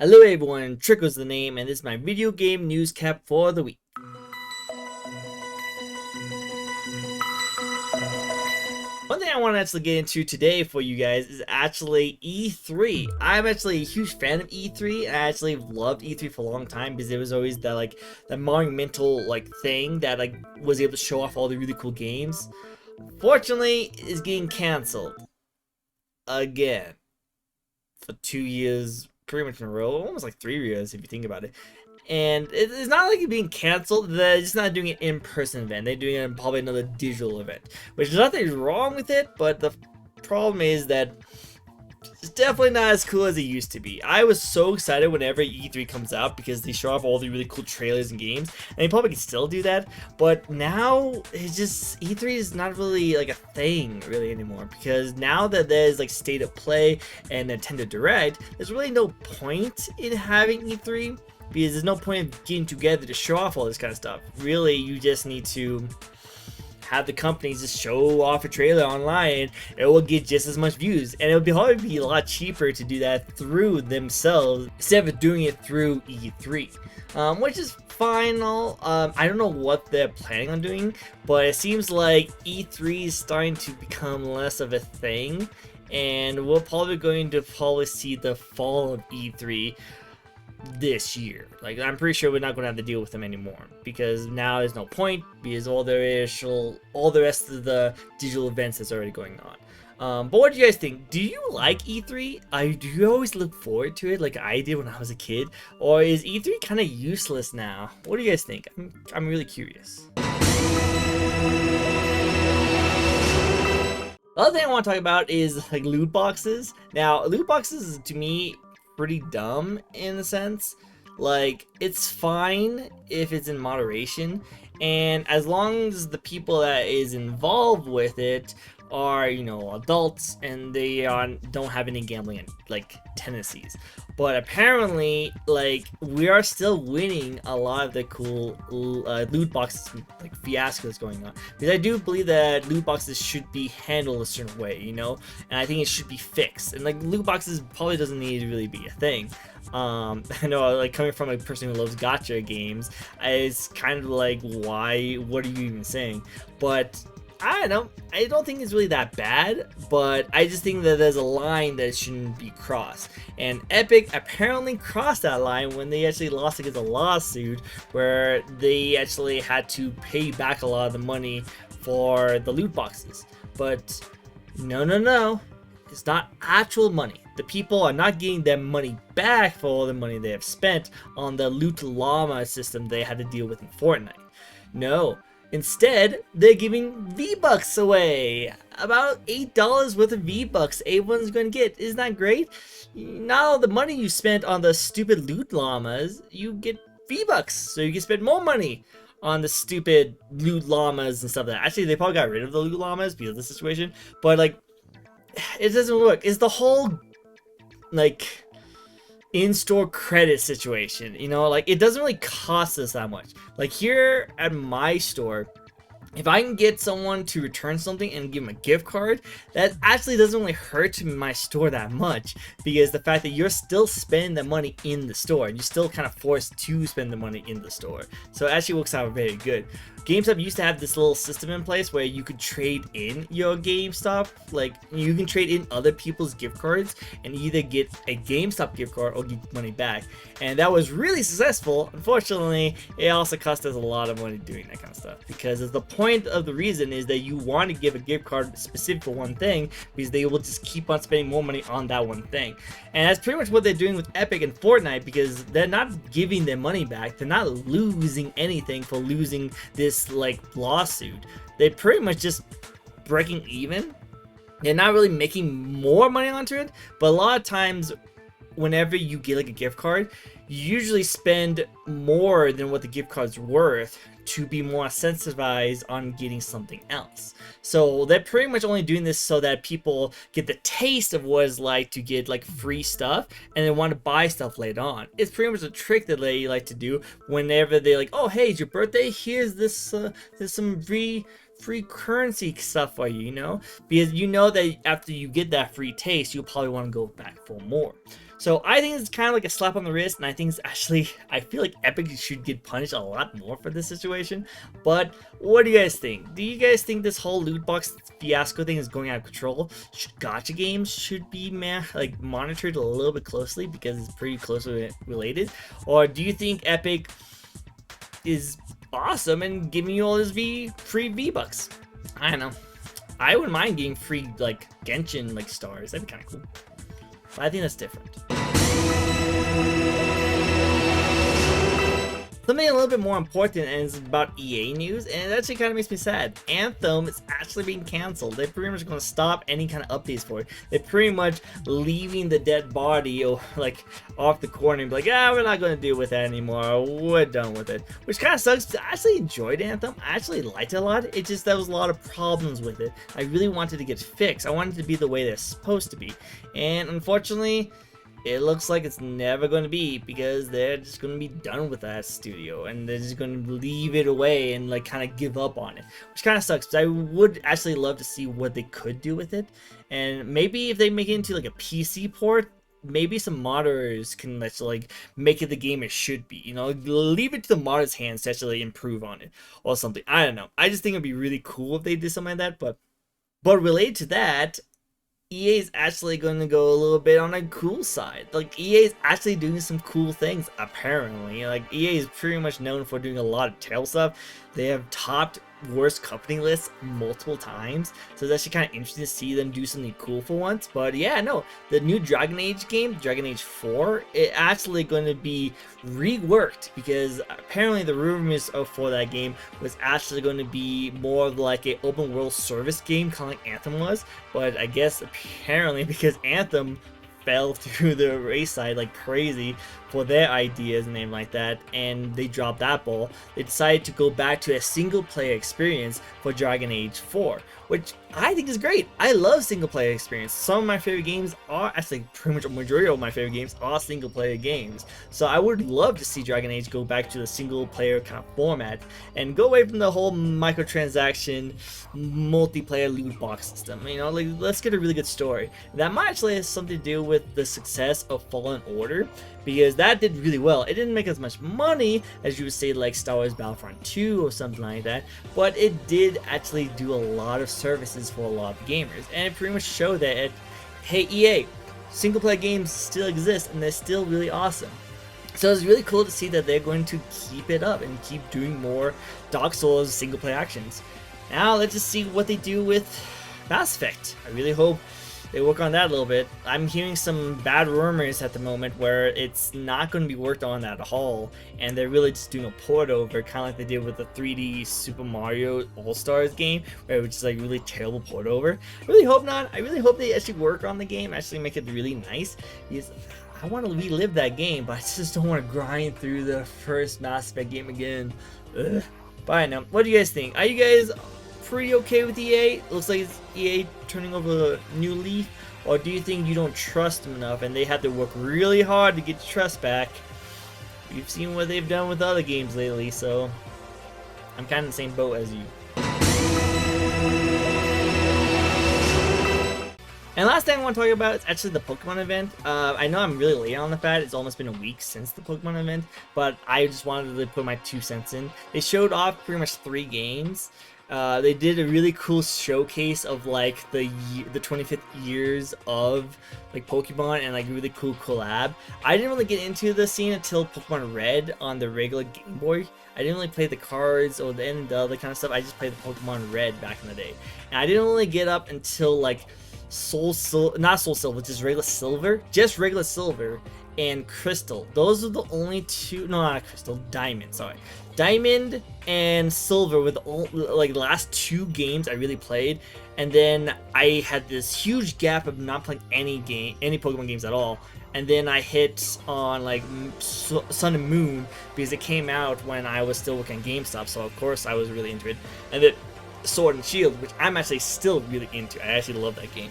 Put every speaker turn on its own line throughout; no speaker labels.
Hello everyone, Trickle's the name, and this is my video game news cap for the week. One thing I want to actually get into today for you guys is actually E3. I'm actually a huge fan of E3. I actually loved E3 for a long time because it was always that monumental thing that was able to show off all the really cool games. Fortunately, it's getting canceled again for 2 years, pretty much in a row, almost like 3 years if you think about it. And it's not like it's being canceled, they're just not doing an in-person event. They're doing it in probably another digital event, which is nothing wrong with it, but the problem is that it's definitely not as cool as it used to be. I was so excited whenever E3 comes out because they show off all the really cool trailers and games, and they probably can still do that, but now it's just E3 is not really like a thing really anymore, because now that there's like State of Play and Nintendo Direct, there's really no point in having E3 because there's no point in getting together to show off all this kind of stuff. Really, you just need to have the companies just show off a trailer online, and it will get just as much views, and it would probably be a lot cheaper to do that through themselves instead of doing it through E3, which is fine. I don't know what they're planning on doing, but it seems like E3 is starting to become less of a thing, and we're probably going to see the fall of E3 this year. Like, I'm pretty sure we're not going to have to deal with them anymore, because now there's no point, because all the rest of the digital events that's already going on. But what do you guys think? Do you like E3? Do you always look forward to it like I did when I was a kid, or is E3 kind of useless now? What do you guys think? I'm really curious. The other thing I want to talk about is like loot boxes. Now, loot boxes to me pretty dumb in a sense. Like, it's fine if it's in moderation, and as long as the people that is involved with it are, you know, adults and they don't have any gambling tendencies. But apparently, we are still winning a lot of the cool loot boxes fiascos going on, because I do believe that loot boxes should be handled a certain way, you know, and I think it should be fixed, and loot boxes probably doesn't need to really be a thing. I know, coming from a person who loves gacha games, it's kind of like, why, what are you even saying? But I don't know, I don't think it's really that bad, but I just think that there's a line that shouldn't be crossed, and Epic apparently crossed that line when they actually lost against a lawsuit where they actually had to pay back a lot of the money for the loot boxes. But no, it's not actual money. The people are not getting their money back for all the money they have spent on the loot llama system they had to deal with in Fortnite. No. Instead, they're giving V-Bucks away. About $8 worth of V-Bucks everyone's going to get. Isn't that great? Not all the money you spent on the stupid loot llamas, you get V-Bucks, so you can spend more money on the stupid loot llamas and stuff like that. Actually, they probably got rid of the loot llamas because of the situation, but it doesn't work. It's the whole in-store credit situation, you know, it doesn't really cost us that much. Like, here at my store, if I can get someone to return something and give them a gift card, that actually doesn't really hurt my store that much, because the fact that you're still spending the money in the store, and you're still kind of forced to spend the money in the store, so it actually works out very good. GameStop used to have this little system in place where you could trade in your GameStop, you can trade in other people's gift cards and either get a GameStop gift card or get money back, and that was really successful. Unfortunately, it also cost us a lot of money doing that kind of stuff, because the point of the reason is that you want to give a gift card specific for one thing, because they will just keep on spending more money on that one thing. And that's pretty much what they're doing with Epic and Fortnite, because they're not giving their money back. They're not losing anything for losing this lawsuit. They're pretty much just breaking even. They're not really making more money onto it, but a lot of times whenever you get a gift card, you usually spend more than what the gift card's worth to be more incentivized on getting something else. So they're pretty much only doing this so that people get the taste of what it's like to get free stuff and then want to buy stuff later on. It's pretty much a trick that they like to do whenever they oh, hey, it's your birthday, here's this there's some free currency stuff for you, you know, because you know that after you get that free taste, you'll probably want to go back for more. So I think it's kind of like a slap on the wrist, and I think it's actually, I feel like Epic should get punished a lot more for this situation. But what do you guys think? Do you guys think this whole loot box fiasco thing is going out of control? Gacha games should be monitored a little bit closely because it's pretty closely related? Or do you think Epic is awesome and giving you all this free V-Bucks? I don't know. I wouldn't mind getting free like Genshin like stars. That'd be kind of cool. But I think that's different. Something a little bit more important, and it's about EA news, and it actually kind of makes me sad. Anthem is actually being canceled. They're pretty much going to stop any kind of updates for it. They're pretty much leaving the dead body like off the corner and be like, ah, we're not going to deal with that anymore. We're done with it. Which kind of sucks. I actually enjoyed Anthem. I actually liked it a lot. It just, there was a lot of problems with it. I really wanted to get fixed. I wanted it to be the way they're supposed to be. And unfortunately, it looks like it's never going to be, because they're just going to be done with that studio and they're just going to leave it away and like kind of give up on it, which kind of sucks, because I would actually love to see what they could do with it. And maybe if they make it into like a PC port, maybe some modders can like make it the game it should be, you know, leave it to the modders' hands to actually improve on it or something. I don't know. I just think it'd be really cool if they did something like that. But related to that, EA is actually going to go a little bit on a cool side. Like, EA is actually doing some cool things, apparently. Like, EA is pretty much known for doing a lot of terrible stuff. They have topped worst company lists multiple times, so it's actually kind of interesting to see them do something cool for once. But yeah, no, the new Dragon Age game, Dragon Age 4, it actually going to be reworked, because apparently the rumors for that game was actually going to be more of like an open world service game, kind of like Anthem was. But I guess apparently, because Anthem fell through the wayside like crazy for their ideas and everything like that, and they dropped that ball, they decided to go back to a single player experience for Dragon Age 4, which I think is great. I love single player experience. Some of my favorite games are actually, pretty much a majority of my favorite games are single player games. So I would love to see Dragon Age go back to the single player kind of format and go away from the whole microtransaction multiplayer loot box system. You know, like, let's get a really good story. That might actually have something to do with the success of Fallen Order, because that did really well. It didn't make as much money as you would say like Star Wars Battlefront 2 or something like that, but it did actually do a lot of services for a lot of gamers, and it pretty much showed that hey, EA, single player games still exist and they're still really awesome. So it's really cool to see that they're going to keep it up and keep doing more Dark Souls single player actions. Now let's just see what they do with Mass Effect. I really hope they work on that a little bit. I'm hearing some bad rumors at the moment where it's not going to be worked on at all, and they're really just doing a port over, kind of like they did with the 3D Super Mario All-Stars game, where it was just like really terrible port over. I really hope not. I really hope they actually work on the game, actually make it really nice, because I want to relive that game, but I just don't want to grind through the first Mass Effect game again. Ugh. But I know. What do you guys think? Are you guys pretty okay with EA? Looks like it's EA turning over a new leaf, or do you think you don't trust them enough and they have to work really hard to get your trust back? We've seen what they've done with other games lately, so I'm kind of in the same boat as you. And last thing I want to talk about is actually the Pokemon event. I know I'm really late on the fact, it's almost been a week since the Pokemon event, but I just wanted to put my 2 cents in. They showed off pretty much 3 games. They did a really cool showcase of like the 25th years of like Pokemon, and like really cool collab. I didn't really get into the scene until Pokemon Red on the regular Game Boy. I didn't really play the cards or the other kind of stuff. I just played the Pokemon Red back in the day, and I didn't really get up until like not Soul Silver, just regular Silver and Crystal. Those are the only 2, no, not Crystal, Diamond, sorry. Diamond and Silver were the like last 2 games I really played, and then I had this huge gap of not playing any Pokemon games at all. And then I hit on like Sun and Moon because it came out when I was still working at GameStop, so of course I was really into it. And then Sword and Shield, which I'm actually still really into. I actually love that game.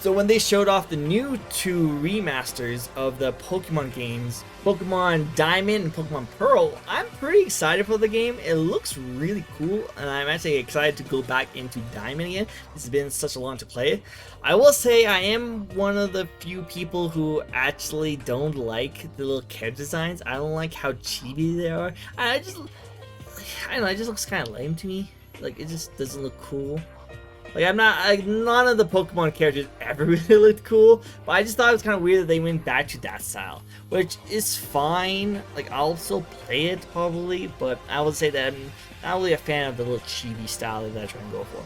So when they showed off the new 2 remasters of the Pokemon games, Pokemon Diamond and Pokemon Pearl, I'm pretty excited for the game. It looks really cool, and I'm actually excited to go back into Diamond again. It's been such a long to play it. I will say I am one of the few people who actually don't like the little character designs. I don't like how chibi they are. I don't know, it just looks kind of lame to me. Like, it just doesn't look cool. Like, none of the Pokemon characters ever really looked cool, but I just thought it was kind of weird that they went back to that style, which is fine. Like, I'll still play it probably, but I would say that I'm not really a fan of the little chibi style that I try and go for.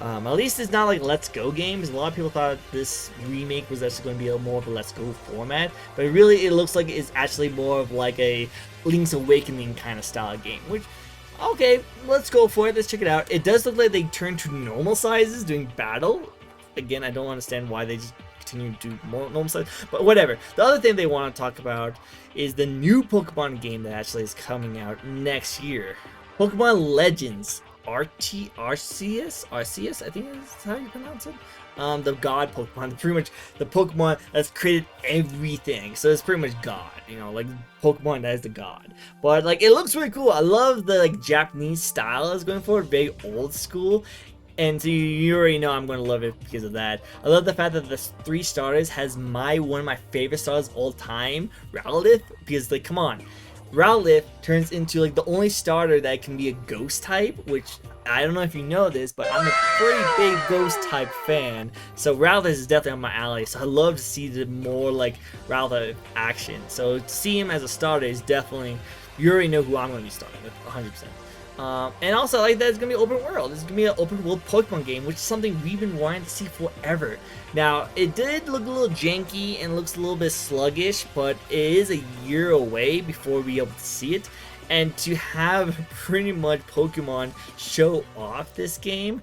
At least it's not like Let's Go games. A lot of people thought this remake was actually going to be more of a Let's Go format, but really it looks like it's actually more of like a Link's Awakening kind of style game, which, okay, let's go for it. Let's check it out. It does look like they turned to normal sizes during battle. Again, I don't understand why they just continue to do more normal size, but whatever. The other thing they want to talk about is the new Pokemon game that actually is coming out next year. Pokemon Legends. Arceus, I think is how you pronounce it. The god Pokemon, pretty much the Pokemon that's created everything. So it's pretty much God, you know, like Pokemon that is the god. But like, it looks really cool. I love the like Japanese style that's going forward, very old school. And so you already know I'm going to love it because of that. I love the fact that the 3 starters has one of my favorite starters of all time, Rowlet, because like, come on. Rowlet turns into like the only starter that can be a ghost type, which I don't know if you know this, but I'm a pretty big ghost type fan. So Rowlet is definitely on my alley. So I love to see the more like Rowlet action. So to see him as a starter is definitely, you already know who I'm going to be starting with 100%. And also, like, that it's gonna be open world. It's gonna be an open world Pokemon game, which is something we've been wanting to see forever. Now, it did look a little janky and looks a little bit sluggish, but it is a year away before we able to see it. And to have pretty much Pokemon show off this game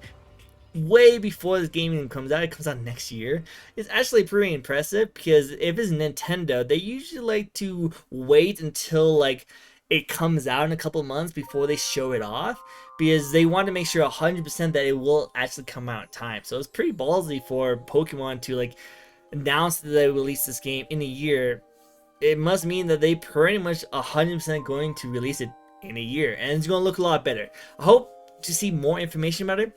way before this game even comes out, it comes out next year, it's actually pretty impressive, because if it's Nintendo, they usually like to wait until like it comes out in a couple months before they show it off, because they want to make sure 100% that it will actually come out in time. So it's pretty ballsy for Pokemon to like announce that they release this game in a year. It must mean that they pretty much 100% going to release it in a year, and it's going to look a lot better. I hope to see more information about it.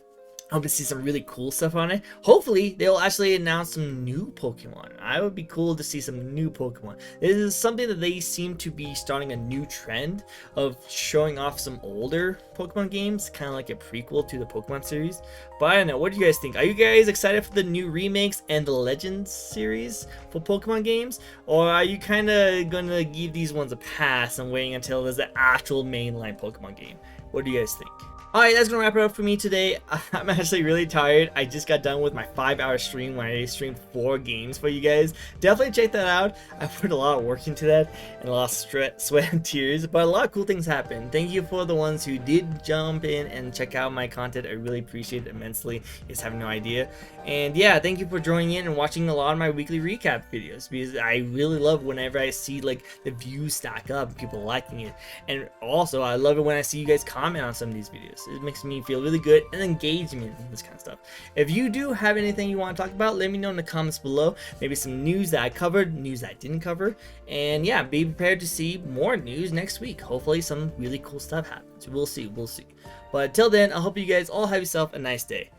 I hope to see some really cool stuff on it. Hopefully, they'll actually announce some new Pokemon. I would be cool to see some new Pokemon. This is something that they seem to be starting a new trend of showing off some older Pokemon games, kind of like a prequel to the Pokemon series. But I don't know, what do you guys think? Are you guys excited for the new remakes and the Legends series for Pokemon games? Or are you kind of going to give these ones a pass and waiting until there's an actual mainline Pokemon game? What do you guys think? Alright, that's gonna wrap it up for me today. I'm actually really tired. I just got done with my 5-hour stream where I streamed 4 games for you guys. Definitely check that out. I put a lot of work into that and a lot of sweat and tears, but a lot of cool things happened. Thank you for the ones who did jump in and check out my content. I really appreciate it immensely. You guys have no idea. And yeah, thank you for joining in and watching a lot of my weekly recap videos, because I really love whenever I see like the views stack up, people liking it. And also, I love it when I see you guys comment on some of these videos. It makes me feel really good and engagement and this kind of stuff. If you do have anything you want to talk about, let me know in the comments below. Maybe some news that I covered, news that I didn't cover. And yeah, be prepared to see more news next week. Hopefully some really cool stuff happens. We'll see, we'll see. But till then, I hope you guys all have yourself a nice day.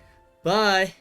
Bye!